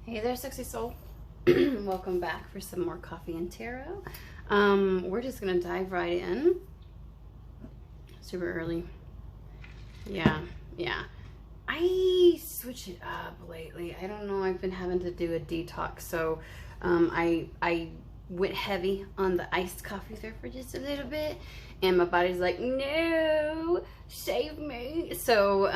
Hey there, sexy soul. Welcome back for some more coffee and tarot. We're just gonna dive right in. Super early. Yeah. I switch it up lately. I don't know. I've been having to do a detox, so I went heavy on the iced coffee there for just a little bit, and my body's like, no, save me. So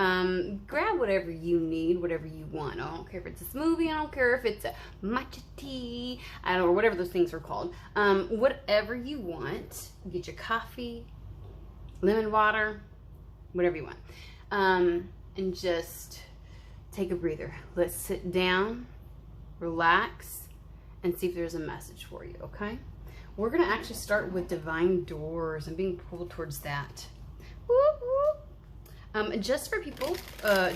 grab whatever you need, whatever you want. I don't care if it's a smoothie, I don't care if it's a matcha tea, I don't know, whatever those things are called. Whatever you want. Get your coffee, lemon water, whatever you want. And just take a breather. Let's sit down, relax, and see if there's a message for you, okay? We're gonna actually start with divine doors and being pulled towards that. Woo, woo. Just for people,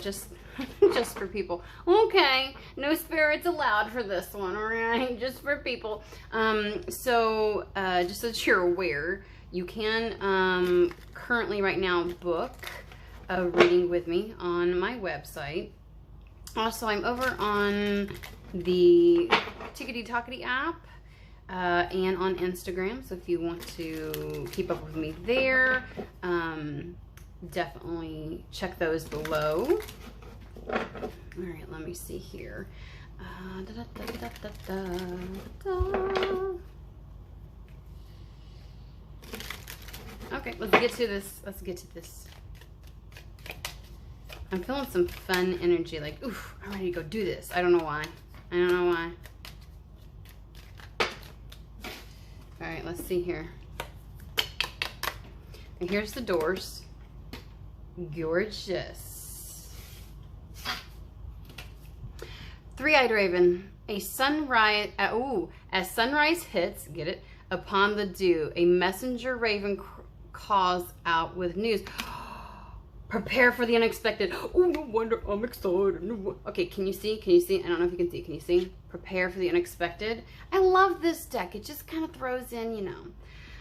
just for people. Okay, no spirits allowed for this one, all right? Just for people. Just so that you're aware, you can currently right now book a reading with me on my website. Also, I'm over on the Tickety Talkety app and on Instagram, so if you want to keep up with me there, definitely check those below. All right, let me see here. Okay, let's get to this. I'm feeling some fun energy, like, oof, I'm ready to go do this. I don't know why. All right, let's see here. And here's the doors. Gorgeous. Three-eyed raven. A sunrise, as sunrise hits, get it, upon the dew, a messenger raven calls out with news. Prepare for the unexpected. Oh, no wonder I'm excited. Okay, can you see? I don't know if you can see. Can you see? Prepare for the unexpected. I love this deck. It just kind of throws in, you know.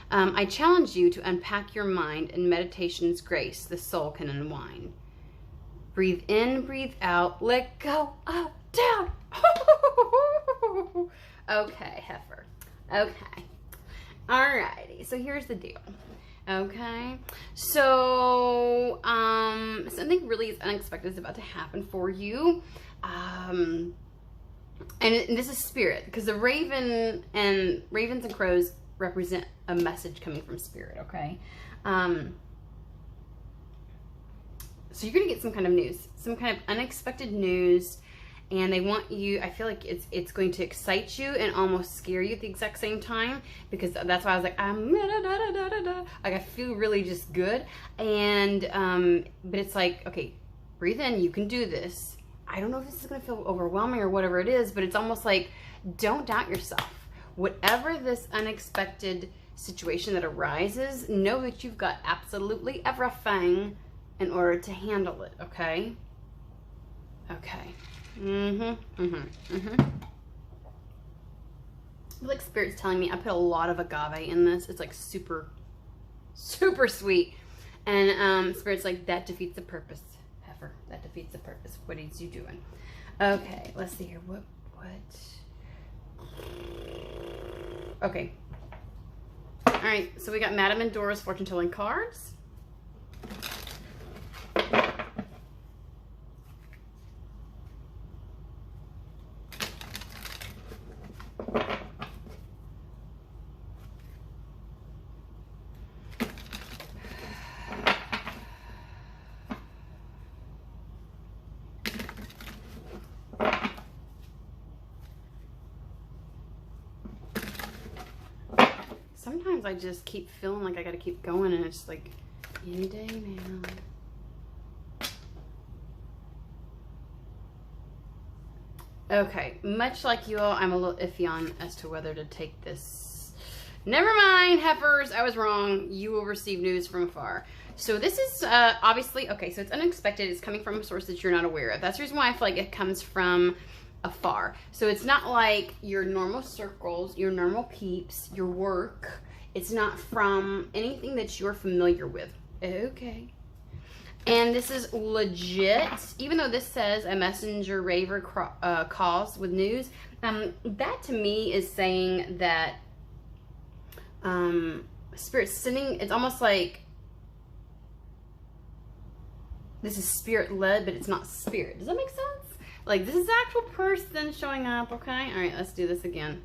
I challenge you to unpack your mind in meditation's grace. The soul can unwind. Breathe in, breathe out. Let go, up, down. Okay, heifer. Okay. Alrighty. So here's the deal. Okay, so something really unexpected is about to happen for you, and this is spirit, because the ravens and crows represent a message coming from spirit. Okay, so you're gonna get some kind of news, some kind of unexpected news. And they want you, I feel like it's going to excite you and almost scare you at the exact same time, because that's why I was like, like I feel really just good. And, but it's like, okay, breathe in, you can do this. I don't know if this is going to feel overwhelming or whatever it is, but it's almost like, don't doubt yourself. Whatever this unexpected situation that arises, know that you've got absolutely everything in order to handle it, okay? Okay. I feel like Spirit's telling me I put a lot of agave in this. It's like super sweet. And Spirit's like, that defeats the purpose, heifer. That defeats the purpose. What is you doing? Okay, let's see here. What? Okay. All right, so we got Madame and Dora's fortune telling cards. Sometimes I just keep feeling like I gotta keep going, and it's like, any day now. Okay, much like you all, I'm a little iffy on as to whether to take this. Never mind, heifers, I was wrong. You will receive news from afar. So this is obviously, okay, so it's unexpected. It's coming from a source that you're not aware of. That's the reason why I feel like it comes from afar. So it's not like your normal circles, your normal peeps, your work. It's not from anything that you're familiar with. Okay. And this is legit, even though this says a messenger raver calls with news. That to me is saying that Spirit's sending, it's almost like this is spirit led, but it's not spirit. Does that make sense? Like, this is the actual person showing up, okay? All right, let's do this again.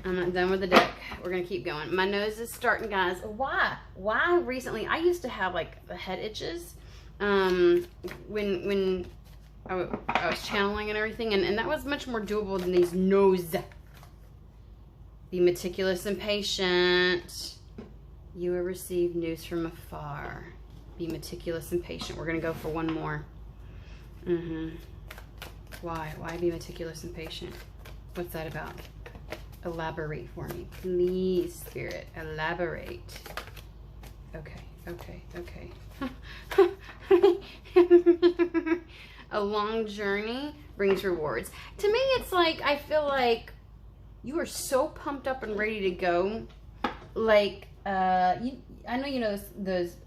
I'm not done with the deck. We're gonna keep going. My nose is starting, guys. Why? Why recently? I used to have like the head itches when I was channeling and everything, and that was much more doable than these nose. Be meticulous and patient. You will receive news from afar. Be meticulous and patient. We're gonna go for one more. Why? Why be meticulous and patient? What's that about? Elaborate for me, please, Spirit. Elaborate. Okay, okay, okay. A long journey brings rewards. To me, it's like, I feel like you are so pumped up and ready to go. Like, I know you know those.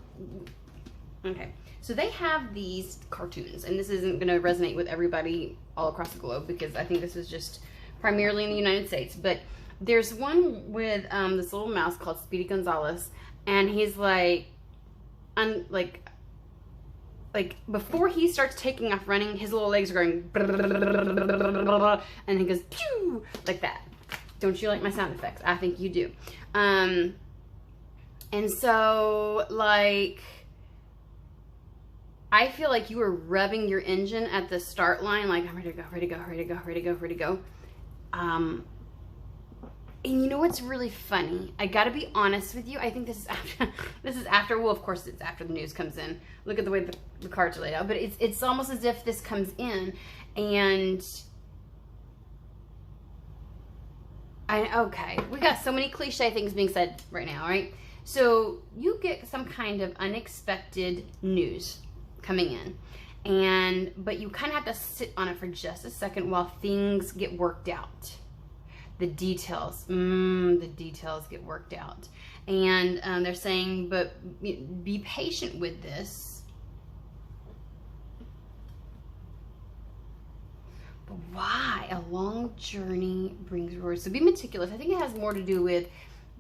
Okay, so they have these cartoons, and this isn't going to resonate with everybody all across the globe because I think this is just primarily in the United States, but there's one with this little mouse called Speedy Gonzalez, and he's like before he starts taking off running, his little legs are going, and he goes pew like that. Don't you like my sound effects? I think you do. And so, like, I feel like you were revving your engine at the start line, like, I'm ready to go, ready to go, ready to go, ready to go, ready to go. And you know what's really funny? I gotta be honest with you. I think this is after, well, of course it's after the news comes in. Look at the way the cards are laid out. But it's almost as if this comes in and okay, we got so many cliche things being said right now, right? So you get some kind of unexpected news coming in, but you kind of have to sit on it for just a second while things get worked out. The details get worked out. And they're saying, but be patient with this. But why? A long journey brings rewards. So be meticulous. I think it has more to do with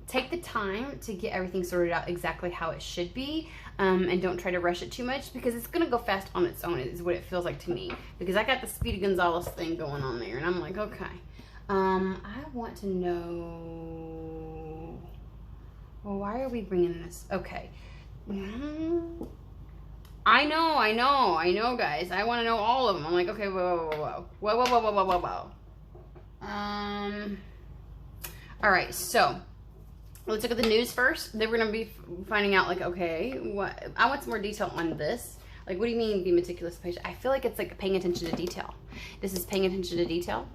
take the time to get everything sorted out exactly how it should be, and don't try to rush it too much because it's going to go fast on its own is what it feels like to me. Because I got the Speedy Gonzalez thing going on there, and I'm like, okay. I want to know, well, why are we bringing this? Okay. I know, guys. I want to know all of them. I'm like, okay, whoa. All right, so let's look at the news first. Then we're going to be finding out, like, okay, what, I want some more detail on this. Like, what do you mean be meticulous and patient? I feel like it's like paying attention to detail. This is paying attention to detail.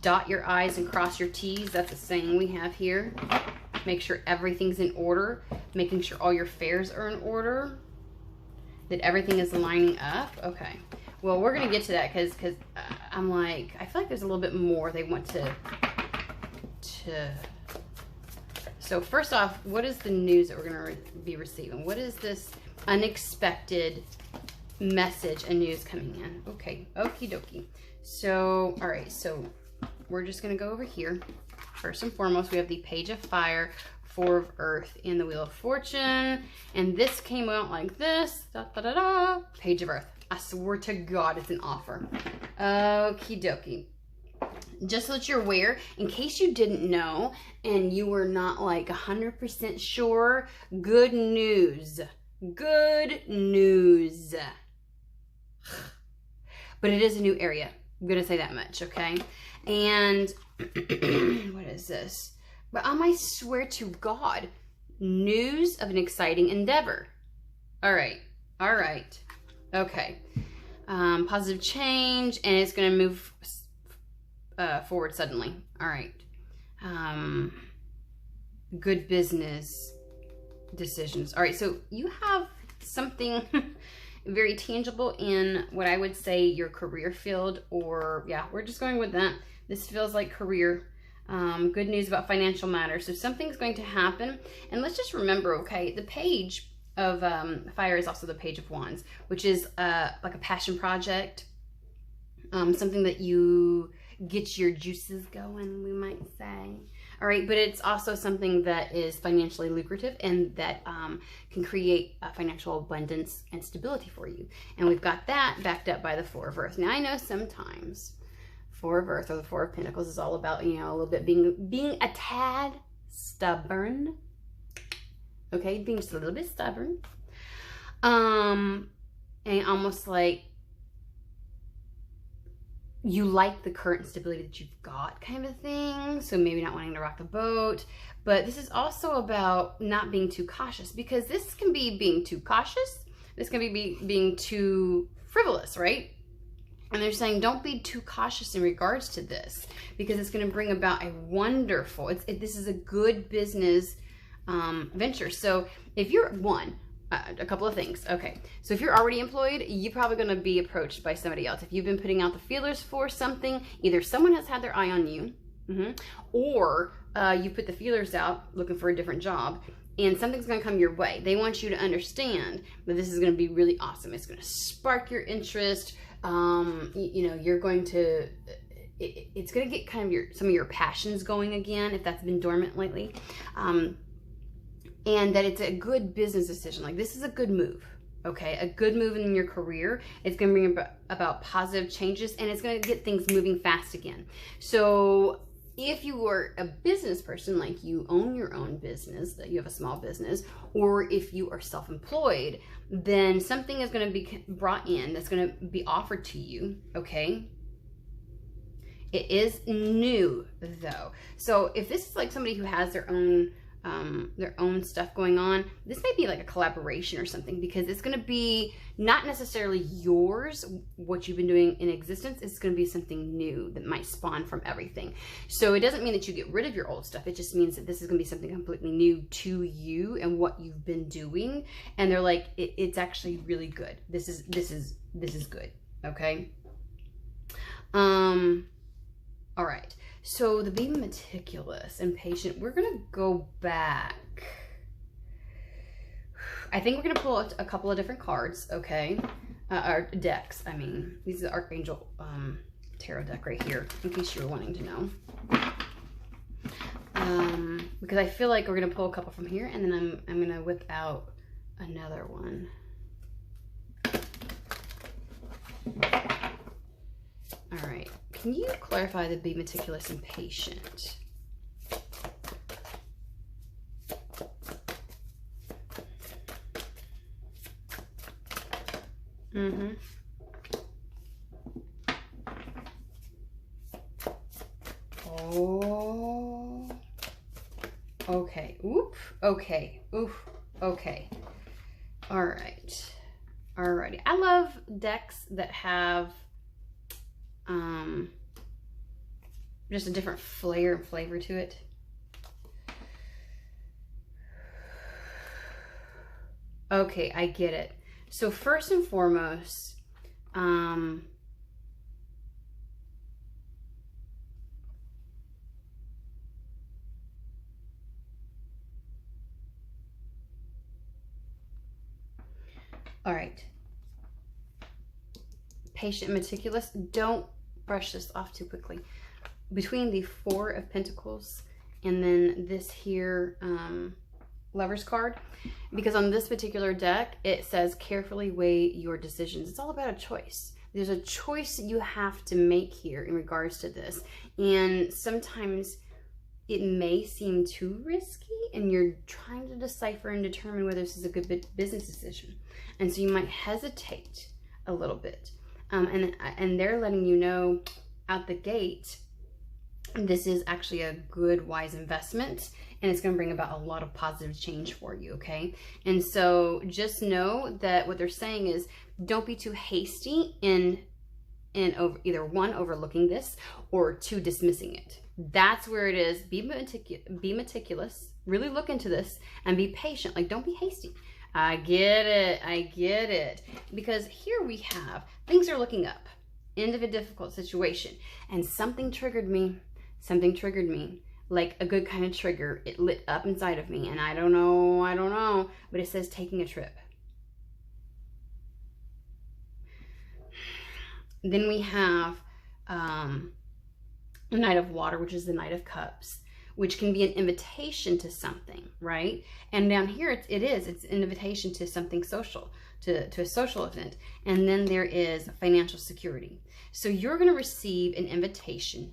Dot your I's and cross your T's. That's a saying we have here. Make sure everything's in order. Making sure all your fares are in order. That everything is lining up. Okay. Well, we're going to get to that because I'm like, I feel like there's a little bit more they want to. So first off, what is the news that we're going to be receiving? What is this unexpected message and news coming in? Okay, okie dokie. So, all right, so we're just gonna go over here. First and foremost, we have the Page of Fire, Four of Earth, and the Wheel of Fortune. And this came out like this. Da, da, da, da. Page of Earth. I swear to God, it's an offer. Okie dokie. Just so that you're aware, in case you didn't know and you were not like 100% sure, good news. Good news. But it is a new area. I'm going to say that much, okay? And what is this? But I swear to God, news of an exciting endeavor. All right. All right. Okay. Positive change, and it's going to move forward suddenly. All right. Good business decisions. All right. So you have something very tangible in what I would say your career field, or yeah, we're just going with that. This feels like career. Good news about financial matters. So something's going to happen. And let's just remember, okay, the page of fire is also the page of wands, which is like a passion project. Something that you get your juices going, we might say. All right, but it's also something that is financially lucrative and that can create financial abundance and stability for you. And we've got that backed up by the Four of Earth. Now, I know sometimes Four of Earth or the Four of Pentacles is all about, you know, a little bit being a tad stubborn. Okay, being just a little bit stubborn. And almost like you like the current stability that you've got, kind of thing. So maybe not wanting to rock the boat. But this is also about not being too cautious, because this can be being too cautious. This can be being too frivolous, right? And they're saying don't be too cautious in regards to this, because it's going to bring about a wonderful, this is a good business venture. So if you're a couple of things. Okay, so if you're already employed, you're probably going to be approached by somebody else. If you've been putting out the feelers for something, either someone has had their eye on you, or you put the feelers out looking for a different job, and something's going to come your way. They want you to understand that this is going to be really awesome. It's going to spark your interest. You know, you're going to, it's going to get kind of some of your passions going again, if that's been dormant lately. And that it's a good business decision. Like, this is a good move, okay? A good move in your career. It's going to bring about positive changes, and it's going to get things moving fast again. So if you are a business person, like you own your own business, that you have a small business, or if you are self-employed, then something is going to be brought in that's going to be offered to you, okay? It is new, though. So if this is like somebody who has their own stuff going on, this may be like a collaboration or something, because it's going to be not necessarily yours, what you've been doing in existence. It's going to be something new that might spawn from everything. So it doesn't mean that you get rid of your old stuff. It just means that this is going to be something completely new to you and what you've been doing. And they're like, it's actually really good. This is good. Okay. All right. So the being meticulous and patient, we're going to go back. I think we're going to pull a couple of different cards, okay? Or decks, I mean. These are the Archangel Tarot deck right here, in case you were wanting to know. Because I feel like we're going to pull a couple from here, and then I'm going to whip out another one. All right. Can you clarify the be meticulous and patient? Oh. Okay. Oop. Okay. Oof. Okay. All right. Alrighty. I love decks that have just a different flair and flavor to it. Okay, I get it. So first and foremost, all right. Patient and meticulous. Don't brush this off too quickly. Between the Four of Pentacles and then this here Lover's card, because on this particular deck it says carefully weigh your decisions. It's all about a choice. There's a choice you have to make here in regards to this, and sometimes it may seem too risky and you're trying to decipher and determine whether this is a good business decision, and so you might hesitate a little bit, and they're letting you know out the gate this is actually a good, wise investment, and it's going to bring about a lot of positive change for you, okay? And so just know that what they're saying is don't be too hasty in either one, overlooking this, or two, dismissing it. That's where it is. Be meticulous, really look into this, and be patient. Like, don't be hasty. I get it. I get it. Because here we have, things are looking up. End of a difficult situation. And something triggered me. Something triggered me, like a good kind of trigger. It lit up inside of me, and I don't know, but it says taking a trip. Then we have the Knight of Water, which is the Knight of Cups, which can be an invitation to something, right? And down here, it's an invitation to something social, to a social event. And then there is financial security. So you're going to receive an invitation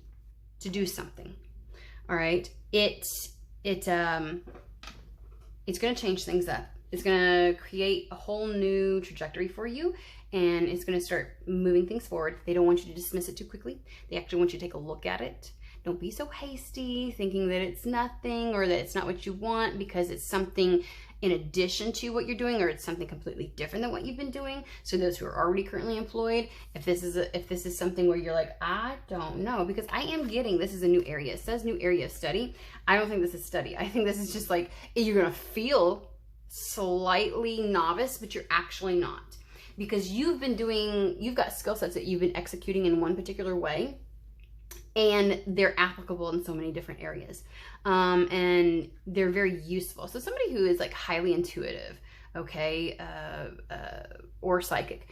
to do something, all right? It's going to change things up. It's going to create a whole new trajectory for you, and it's going to start moving things forward. They don't want you to dismiss it too quickly. They actually want you to take a look at it. Don't be so hasty thinking that it's nothing or that it's not what you want, because it's something in addition to what you're doing, or it's something completely different than what you've been doing. So those who are already currently employed, if this is something where you're like, I don't know, because I am getting, this is a new area. It says new area of study. I don't think this is study. I think this is just like, you're going to feel slightly novice, but you're actually not, because you've got skill sets that you've been executing in one particular way, and they're applicable in so many different areas, and they're very useful. So somebody who is like highly intuitive, okay, or psychic,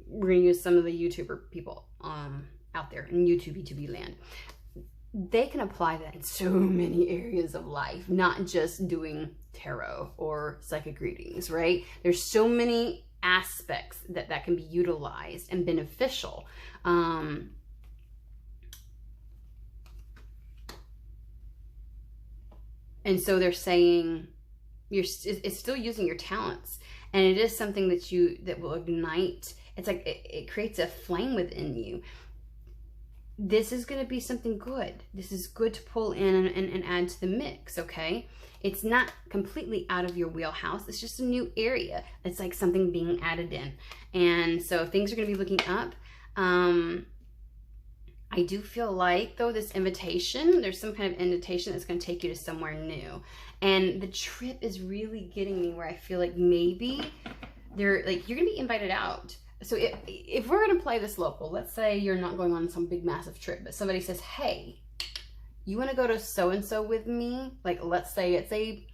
we're gonna use some of the YouTuber people out there in YouTube land. They can apply that in so many areas of life, not just doing tarot or psychic readings, right? There's so many aspects that can be utilized and beneficial. And so they're saying it's still using your talents, and it is something that will ignite. It's like it creates a flame within you. This is going to be something good. This is good to pull in and add to the mix, okay? It's not completely out of your wheelhouse. It's just a new area. It's like something being added in. And so things are going to be looking up. I do feel like, though, this invitation, there's some kind of invitation that's going to take you to somewhere new. And the trip is really getting me where I feel like maybe you're going to be invited out. So if we're going to play this local, let's say you're not going on some big massive trip, but somebody says, hey, you want to go to so-and-so with me? Like, let's say it's a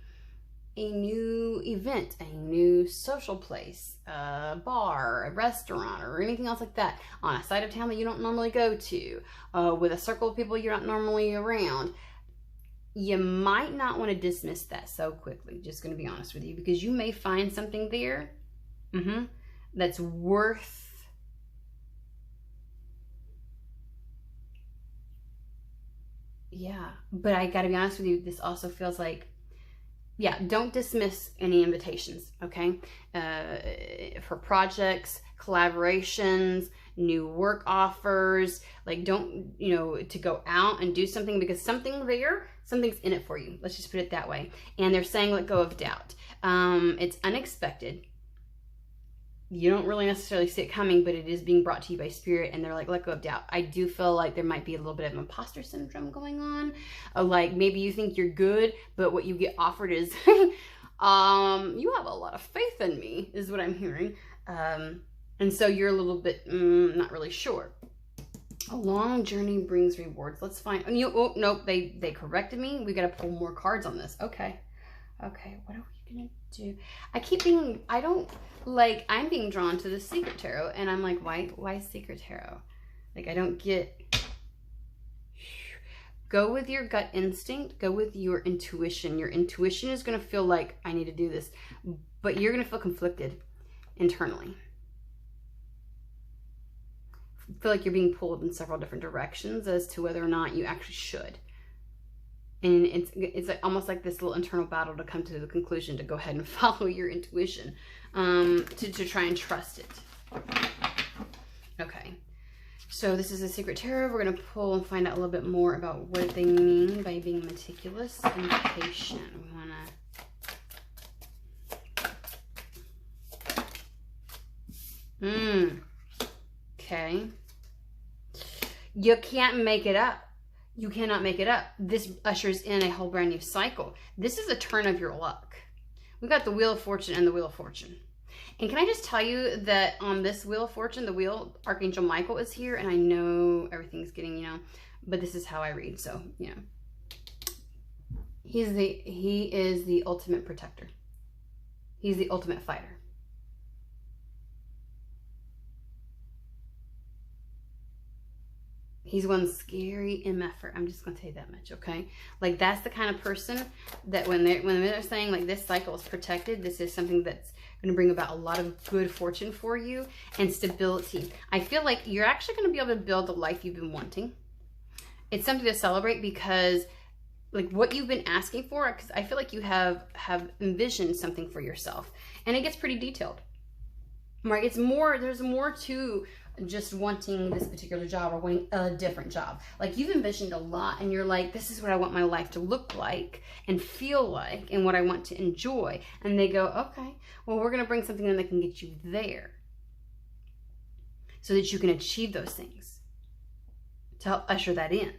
new event, a new social place, a bar, a restaurant, or anything else like that on a side of town that you don't normally go to, with a circle of people you're not normally around. You might not want to dismiss that so quickly, just going to be honest with you, because you may find something there that's worth but I gotta be honest with you, this also feels like, don't dismiss any invitations, okay? For projects, collaborations, new work offers, like don't, to go out and do something, because something's in it for you. Let's just put it that way. And they're saying let go of doubt. It's unexpected. You don't really necessarily see it coming, but it is being brought to you by spirit, and they're like, let go of doubt. I do feel like there might be a little bit of imposter syndrome going on. Like maybe you think you're good, but what you get offered is, you have a lot of faith in me, is what I'm hearing. And so you're a little bit, not really sure. A long journey brings rewards. Let's find, oh, nope, they corrected me. We got to pull more cards on this. Okay, what are we going to do? I'm being drawn to the Secret Tarot, and I'm like, why Secret Tarot? Like, I don't get. Go with your gut instinct. Go with your intuition. Your intuition is going to feel like, I need to do this, but you're going to feel conflicted internally. Feel like you're being pulled in several different directions as to whether or not you actually should. And it's like almost like this little internal battle to come to the conclusion to go ahead and follow your intuition, to try and trust it. Okay, so this is a Secret Tarot. We're going to pull and find out a little bit more about what they mean by being meticulous and patient. We want to... Okay. You can't make it up. You cannot make it up. This ushers in a whole brand new cycle. This is a turn of your luck. We got the Wheel of Fortune and the Wheel of Fortune. And can I just tell you that on this Wheel of Fortune, the wheel, Archangel Michael is here, and I know everything's getting, you know, but this is how I read, so, you know. He is the ultimate protector. He's the ultimate fighter. He's one scary MFer. I'm just going to tell you that much, okay? Like, that's the kind of person that when they're saying, like, this cycle is protected, this is something that's going to bring about a lot of good fortune for you and stability. I feel like you're actually going to be able to build the life you've been wanting. It's something to celebrate because, like, what you've been asking for, because I feel like you have envisioned something for yourself. And it gets pretty detailed. Right? It's more, there's more to just wanting this particular job or wanting a different job. Like, you've envisioned a lot and you're like, this is what I want my life to look like and feel like and what I want to enjoy. And they go, okay, well, we're going to bring something in that can get you there so that you can achieve those things, to help usher that in.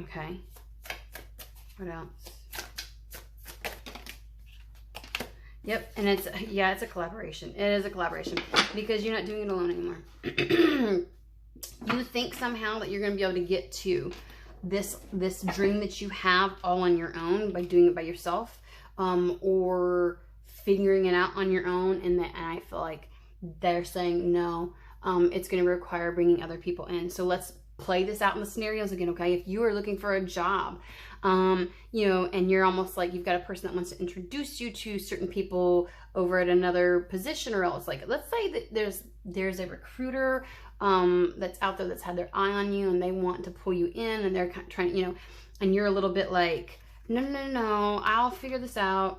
Okay. What else? Yep, and it's a collaboration. It is a collaboration because you're not doing it alone anymore. You think somehow that you're going to be able to get to this dream that you have all on your own by doing it by yourself, or figuring it out on your own. And I feel like they're saying no. It's going to require bringing other people in. So let's play this out in the scenarios again, okay? If you are looking for a job, you know, and you're almost like you've got a person that wants to introduce you to certain people over at another position, or else, like, let's say that there's a recruiter that's out there that's had their eye on you and they want to pull you in, and they're trying, you know, and you're a little bit like, no, I'll figure this out.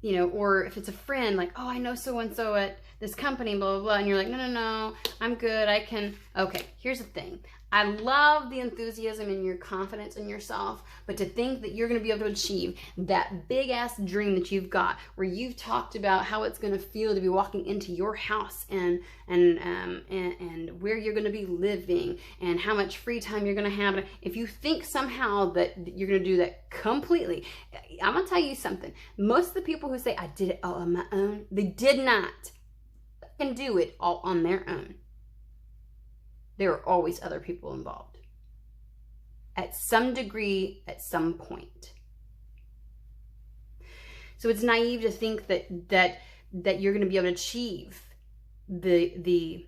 You know, or if it's a friend, like, oh, I know so-and-so at this company, blah, blah, blah. And you're like, no, I'm good. I can. Okay, here's the thing. I love the enthusiasm and your confidence in yourself, but to think that you're going to be able to achieve that big ass dream that you've got, where you've talked about how it's going to feel to be walking into your house and where you're going to be living and how much free time you're going to have. If you think somehow that you're going to do that completely, I'm going to tell you something. Most of the people who say, I did it all on my own, they did not and do it all on their own. There are always other people involved at some degree, at some point. So it's naive to think that you're going to be able to achieve the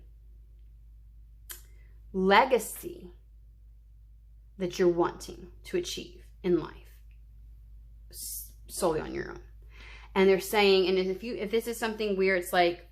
legacy that you're wanting to achieve in life solely on your own. And they're saying, and if this is something where it's like,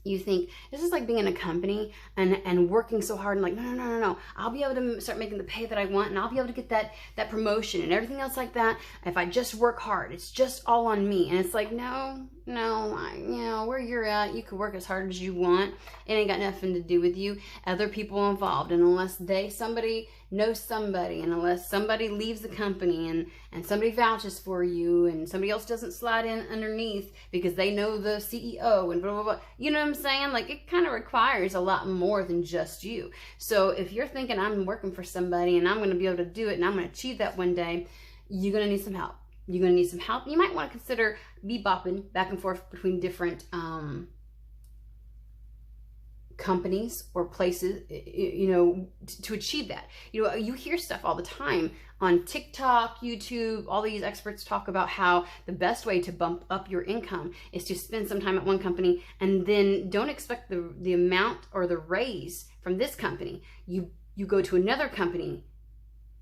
you think this is like being in a company and working so hard and like, no, I'll be able to start making the pay that I want, and I'll be able to get that promotion and everything else like that if I just work hard. It's just all on me. And it's like, no, you know, where you're at, you can work as hard as you want. It ain't got nothing to do with you. Other people involved, and unless somebody knows somebody, and unless somebody leaves the company and somebody vouches for you and somebody else doesn't slide in underneath because they know the CEO and blah, blah, blah. You know what I'm saying? Like, it kind of requires a lot more than just you. So if you're thinking, I'm working for somebody and I'm going to be able to do it and I'm going to achieve that one day, you're going to need some help. You're going to need some help. You might want to consider bebopping back and forth between different companies or places, you know, to achieve that. You know, you hear stuff all the time on TikTok, YouTube. All these experts talk about how the best way to bump up your income is to spend some time at one company and then don't expect the amount or the raise from this company. You go to another company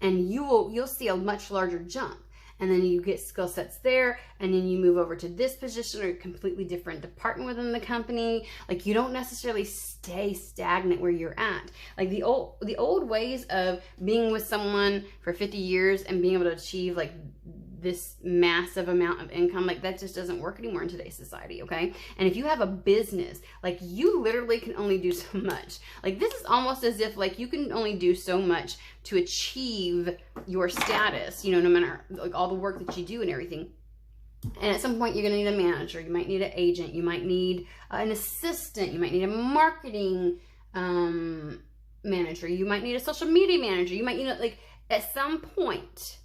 and you'll see a much larger jump. And then you get skill sets there, and then you move over to this position or a completely different department within the company. Like, you don't necessarily stay stagnant where you're at. Like, the old ways of being with someone for 50 years and being able to achieve like this massive amount of income, like, that just doesn't work anymore in today's society, okay? And if you have a business, like, you literally can only do so much. Like, this is almost as if, like, you can only do so much to achieve your status, you know, no matter, like, all the work that you do and everything. And at some point, you're going to need a manager. You might need an agent. You might need an assistant. You might need a marketing manager. You might need a social media manager. You might, you know, like, at some point,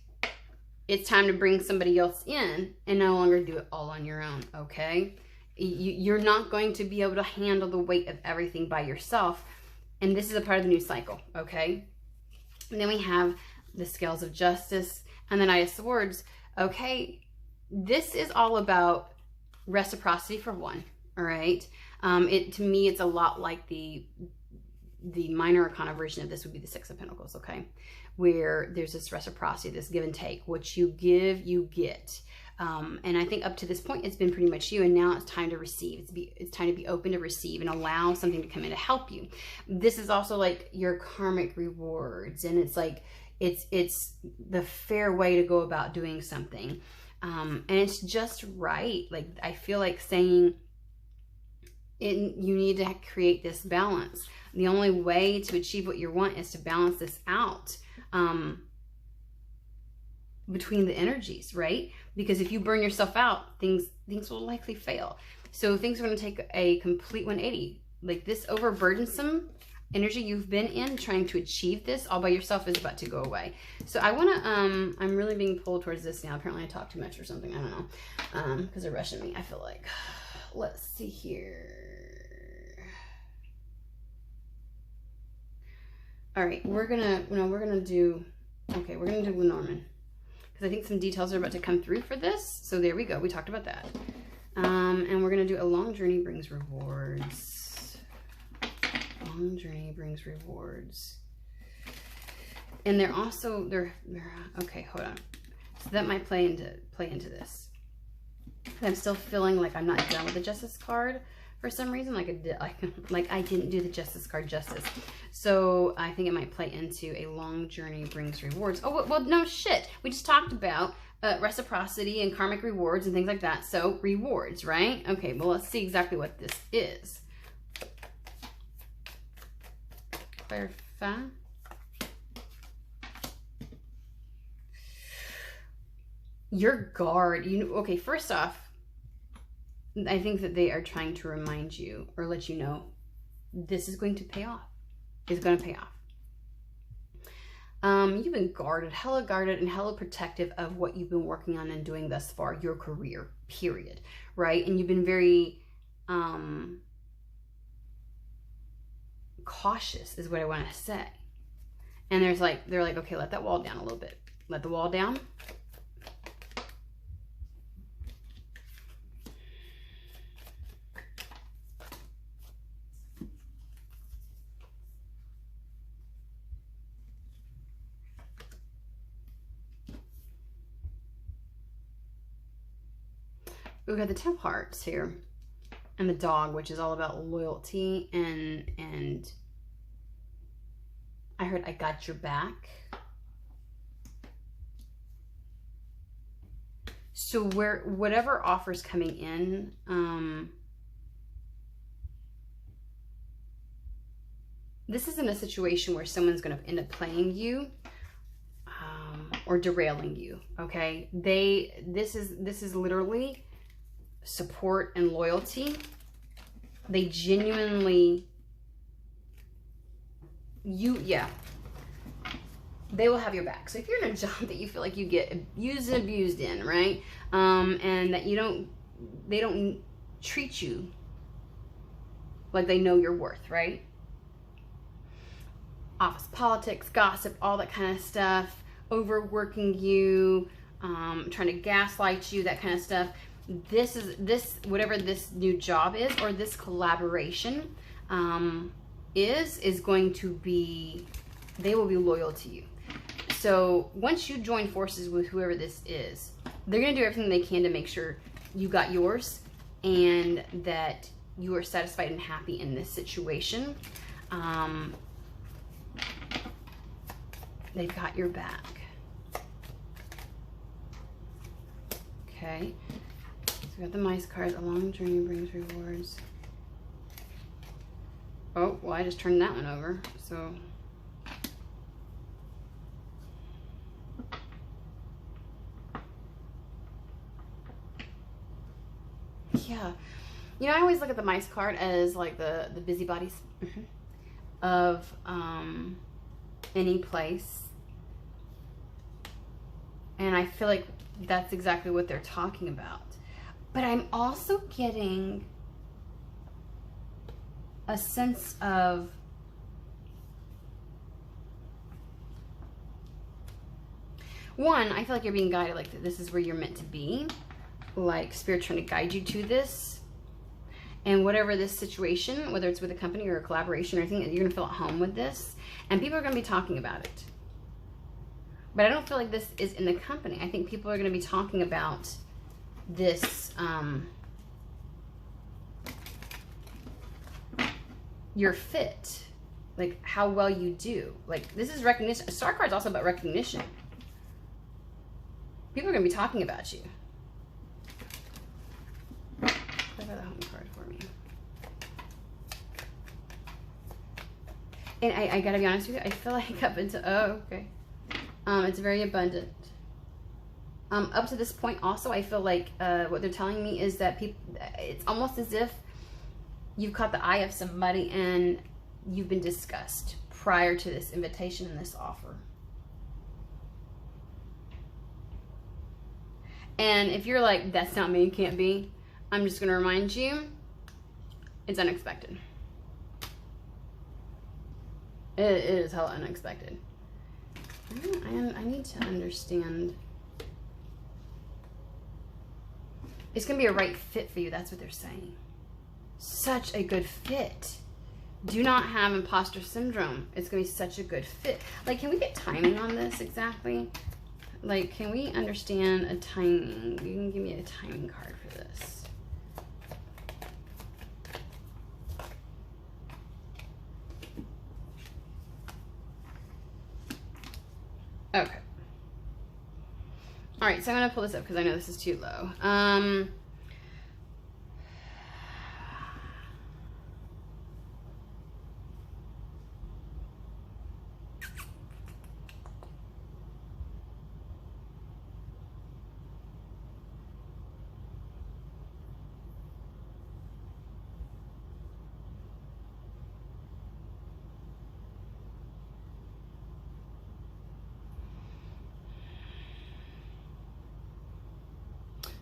it's time to bring somebody else in and no longer do it all on your own, okay? You're not going to be able to handle the weight of everything by yourself. And this is a part of the new cycle, okay? And then we have the scales of justice and the Knight of Swords. Okay, this is all about reciprocity for one, all right? To me, it's a lot like the minor arcana version of this would be the Six of Pentacles, okay? Where there's this reciprocity, this give and take. What you give, you get. And I think up to this point, it's been pretty much you, and now it's time to receive. It's time to be open to receive and allow something to come in to help you. This is also like your karmic rewards, and it's like, it's the fair way to go about doing something. And it's just right. Like, I feel like saying you need to create this balance. The only way to achieve what you want is to balance this out between the energies, right? Because if you burn yourself out, things will likely fail. So things are going to take a complete 180. Like, this overburdensome energy you've been in trying to achieve this all by yourself is about to go away. So I want to, I'm really being pulled towards this now. Apparently I talk too much or something. I don't know. Because they're rushing me, I feel like. Let's see here. All right, we're gonna do Lenormand, because I think some details are about to come through for this. So there we go. We talked about that. And we're gonna do a long journey brings rewards. Long journey brings rewards. And they're okay, hold on. So that might play into this. I'm still feeling like I'm not done with the Justice card for some reason. Like I didn't do the Justice card justice. So I think it might play into a long journey brings rewards. Oh, well, no shit. We just talked about reciprocity and karmic rewards and things like that. So rewards, right? Okay, well, let's see exactly what this is. Clarify. Your guard. Okay, first off, I think that they are trying to remind you or let you know this is going to pay off. It's going to pay off. You've been hella guarded and hella protective of what you've been working on and doing thus far, your career, period, right? And you've been very cautious is what I want to say. And they're like, okay, let that wall down a little bit. Let the wall down. We've got the 10 of Hearts here and the dog, which is all about loyalty and I heard I got your back. So whatever offer's coming in, this isn't a situation where someone's going to end up playing you or derailing you. Okay, this is literally support and loyalty. They genuinely, they will have your back. So if you're in a job that you feel like you get used and abused in, right, and that they don't treat you like they know your worth, right? Office politics, gossip, all that kind of stuff, overworking you, trying to gaslight you, that kind of stuff. Whatever this new job is, or this collaboration is going to be, they will be loyal to you. So once you join forces with whoever this is, they're going to do everything they can to make sure you got yours and that you are satisfied and happy in this situation. They've got your back. Okay. So we got the mice cards. A long journey brings rewards. Oh, well, I just turned that one over. So yeah, I always look at the mice card as like the busybodies of any place And I feel like that's exactly what they're talking about. But I'm also getting a sense of one, I feel like you're being guided, like this is where you're meant to be. Like Spirit trying to guide you to this. And whatever this situation, whether it's with a company or a collaboration or anything, you're going to feel at home with this. And people are going to be talking about it. But I don't feel like this is in the company. I think people are going to be talking about this, your fit. Like how well you do. Like this is recognition. A star card is also about recognition. People are going to be talking about you. Play by the home card for me. And I gotta be honest with you, I feel like up until, oh, okay. It's very abundant. Up to this point also, I feel like what they're telling me is that people, it's almost as if you've caught the eye of somebody and you've been discussed prior to this invitation and this offer. And if you're like, that's not me, it can't be, I'm just going to remind you, it's unexpected. It is hell unexpected. I need to understand. It's going to be a right fit for you. That's what they're saying. Such a good fit. Do not have imposter syndrome. It's going to be such a good fit. Like, can we get timing on this exactly? Like, can we understand a timing? You can give me a timing card for this. Okay. All right, so I'm going to pull this up because I know this is too low.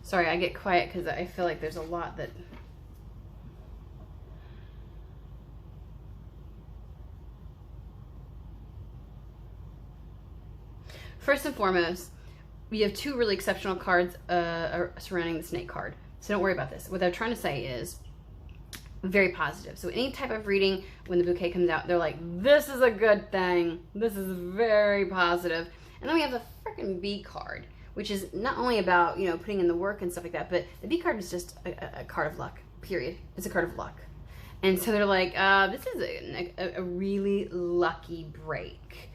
Sorry, I get quiet because I feel like there's a lot that... First and foremost, we have two really exceptional cards surrounding the snake card. So don't worry about this. What they're trying to say is very positive. So any type of reading, when the bouquet comes out, they're like, this is a good thing. This is very positive. And then we have the freaking B card, which is not only about, you know, putting in the work and stuff like that, but the B card is just a card of luck, period. It's a card of luck. And so they're like, this is a really lucky break.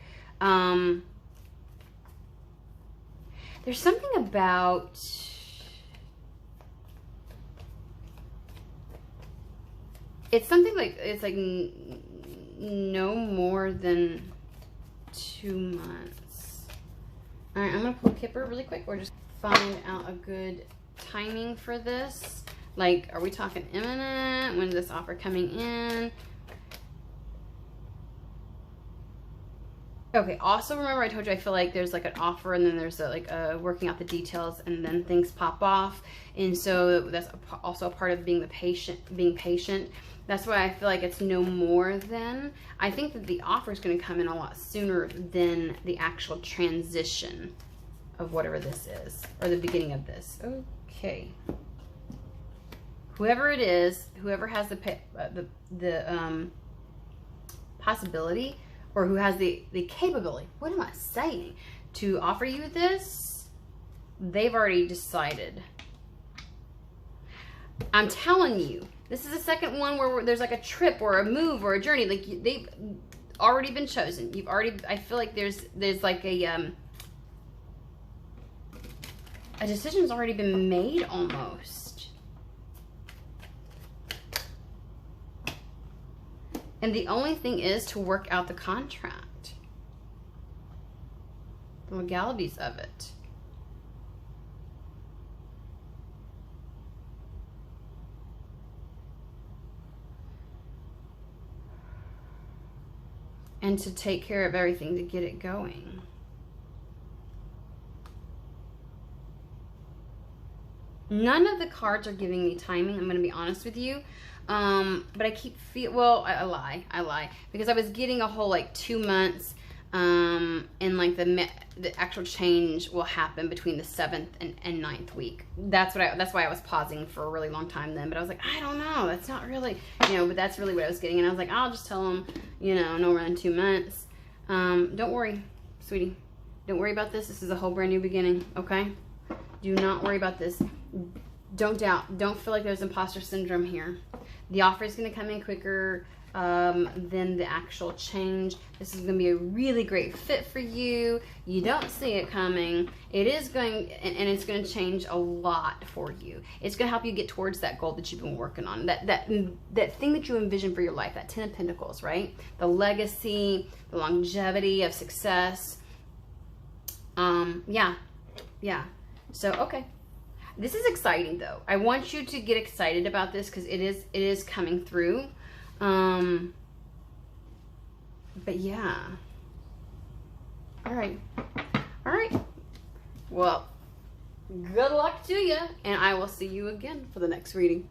There's something about... It's something like, it's like no more than 2 months. All right, I'm gonna pull Kipper really quick. We're just find out a good timing for this. Like, are we talking imminent? When's this offer coming in? Okay, also remember I told you I feel like there's like an offer and then there's working out the details and then things pop off. And so that's also a part of being being patient. That's why I feel like it's no more than. I think that the offer is going to come in a lot sooner than the actual transition of whatever this is, or the beginning of this. Okay. Whoever it is, whoever has the possibility, or who has the capability, what am I saying, to offer you this, they've already decided. I'm telling you, this is the second one where there's like a trip or a move or a journey. Like they've already been chosen. You've already, I feel like there's like a decision's already been made almost. And the only thing is to work out the contract, the legalities of it. And to take care of everything to get it going. None of the cards are giving me timing, I'm going to be honest with you. But I keep well, I lie. Because I was getting a whole like 2 months, and like the actual change will happen between the 7th and 9th week. That's why I was pausing for a really long time then. But I was like, I don't know. That's not really, but that's really what I was getting. And I was like, I'll just tell them, no more than 2 months. Don't worry, sweetie. Don't worry about this. This is a whole brand new beginning, okay? Do not worry about this. Don't doubt. Don't feel like there's imposter syndrome here. The offer is going to come in quicker than the actual change. This is going to be a really great fit for you. You don't see it coming. It is going, and it's going to change a lot for you. It's going to help you get towards that goal that you've been working on. That thing that you envision for your life, that 10 of Pentacles, right? The legacy, the longevity of success. Yeah. So, okay. This is exciting though. I want you to get excited about this because it is coming through. But yeah. All right. Well, good luck to you, and I will see you again for the next reading.